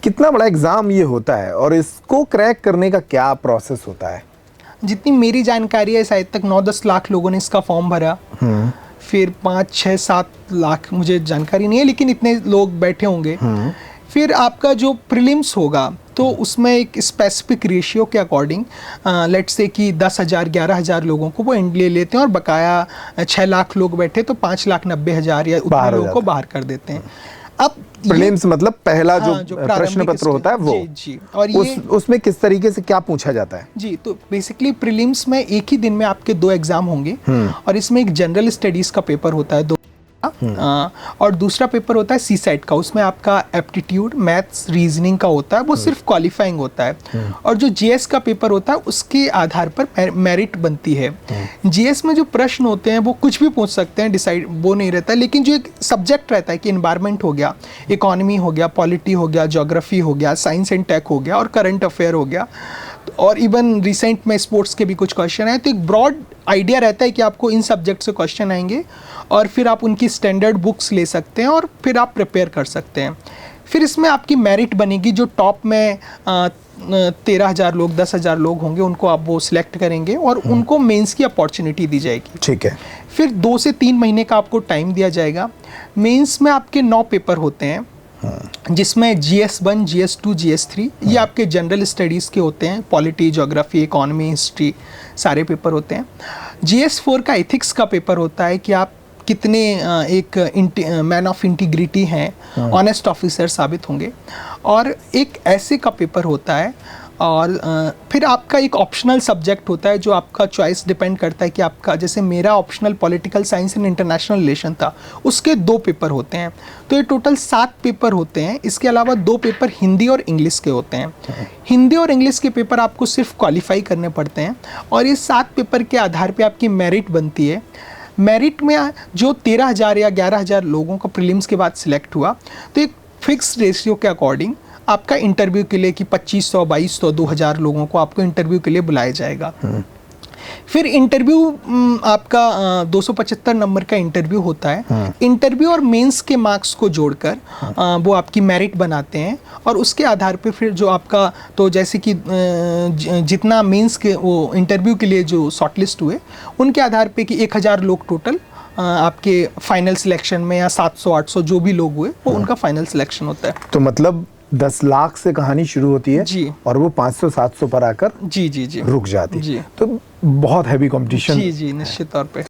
कितना बड़ा एग्जाम ये होता है और इसको क्रैक करने का क्या प्रोसेस होता है? जितनी मेरी जानकारी है शायद तक 9-10 लाख लोगों ने इसका फॉर्म भरा, फिर 5-6-7 लाख, मुझे जानकारी नहीं है लेकिन इतने लोग बैठे होंगे। फिर आपका जो प्रीलिम्स होगा तो उसमें एक स्पेसिफिक रेशियो के अकॉर्डिंग लेट्स से कि 10,000 11,000 लोगों को वो ले लेते हैं और बकाया 6 लाख लोग बैठे तो 5,90,000 या उतने लोगों को बाहर कर देते हैं। अब प्रीलिम्स मतलब पहला जो प्रश्न पत्र होता है वो जी। और ये उसमें किस तरीके से क्या पूछा जाता है? जी, तो बेसिकली प्रीलिम्स में एक ही दिन में आपके 2 एग्जाम होंगे और इसमें एक जनरल स्टडीज का पेपर होता है 2 और दूसरा पेपर होता है सी सेट का। उसमें आपका एप्टीट्यूड, मैथ्स, रीजनिंग का होता है, वो सिर्फ क्वालिफाइंग होता है। और जो जीएस का पेपर होता है उसके आधार पर मेरिट बनती है। जीएस में जो प्रश्न होते हैं वो कुछ भी पूछ सकते हैं, डिसाइड वो नहीं रहता, लेकिन जो एक सब्जेक्ट रहता है कि एनवायरनमेंट हो गया, इकोनॉमी हो गया, पॉलिटी हो गया, ज्योग्राफी हो गया, साइंस एंड टेक हो गया और करंट अफेयर हो गया, और इवन रिसेंट में स्पोर्ट्स के भी कुछ क्वेश्चन है। तो एक ब्रॉड आइडिया रहता है कि आपको इन सब्जेक्ट से क्वेश्चन आएंगे और फिर आप उनकी स्टैंडर्ड बुक्स ले सकते हैं और फिर आप प्रिपेयर कर सकते हैं। फिर इसमें आपकी मेरिट बनेगी, जो टॉप में 13,000 लोग, 10,000 लोग होंगे, उनको आप वो सिलेक्ट करेंगे और उनको मेंस की अपॉर्चुनिटी दी जाएगी। ठीक है। फिर 2 से 3 महीने का आपको टाइम दिया जाएगा। मेंस में आपके 9 पेपर होते हैं जिसमें GS1, GS2, GS3 ये आपके जनरल स्टडीज़ के होते हैं, पॉलिटी, ज्योग्राफी, इकोनॉमी, हिस्ट्री सारे पेपर होते हैं। GS4 का एथिक्स का पेपर होता है कि आप कितने एक मैन ऑफ इंटीग्रिटी हैं, ऑनेस्ट ऑफिसर साबित होंगे। और एक ऐसे का पेपर होता है और फिर आपका एक ऑप्शनल सब्जेक्ट होता है जो आपका चॉइस डिपेंड करता है कि आपका, जैसे मेरा optional political science and international relation था, उसके 2 पेपर होते हैं। तो ये टोटल 7 पेपर होते हैं। इसके अलावा 2 पेपर हिंदी और इंग्लिश के होते हैं। हिंदी और इंग्लिश के पेपर आपको सिर्फ क्वालिफाई करने पड़ते हैं और ये 7 पेपर के आधार पर आपकी मेरिट बनती है। मेरिट में जो 13,000 या 11,000 लोगों का प्रीलिम्स के बाद सिलेक्ट हुआ तो एक फिक्स रेशियो के अकॉर्डिंग आपका इंटरव्यू के लिए कि 2,500, 2,200, 2,000 लोगों को आपको इंटरव्यू के लिए बुलाया जाएगा। फिर इंटरव्यू आपका 275 नंबर का इंटरव्यू होता है। इंटरव्यू और मेंस के मार्क्स को जोड़कर वो आपकी मेरिट बनाते हैं और उसके आधार पे फिर जो आपका, तो जैसे कि जितना मेंस के वो इंटरव्यू के लिए जो शॉर्टलिस्ट हुए उनके आधार पे कि 1,000 लोग टोटल आपके फाइनल सिलेक्शन में, या 700-800 जो भी लोग हुए वो उनका फाइनल सिलेक्शन होता है। तो मतलब 10 लाख से कहानी शुरू होती है जी, और वो 500-700 पर आकर जी रुक जाती है। तो बहुत हैवी कंपटीशन। जी, निश्चित तौर पे।